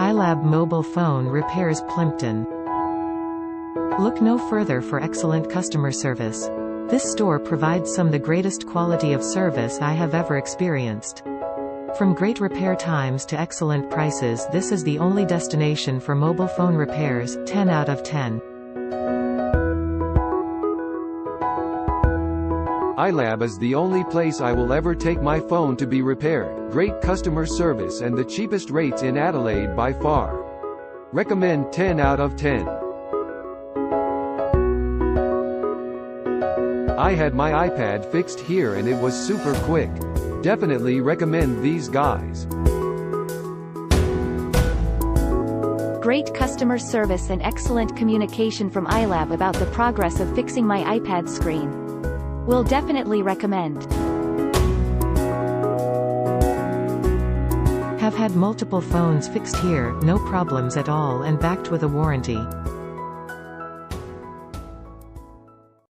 ILab mobile phone repairs Plympton. Look no further for excellent customer service. This store provides the greatest quality of service I have ever experienced. From great repair times to excellent prices, this is the only destination for mobile phone repairs. 10 out of 10. ILab is the only place I will ever take my phone to be repaired. Great customer service and the cheapest rates in Adelaide by far. Recommend 10 out of 10. I had my iPad fixed here and it was super quick. Definitely recommend these guys. Great customer service and excellent communication from ILab about the progress of fixing my iPad screen. Will definitely recommend. Have had multiple phones fixed here, no problems at all and backed with a warranty.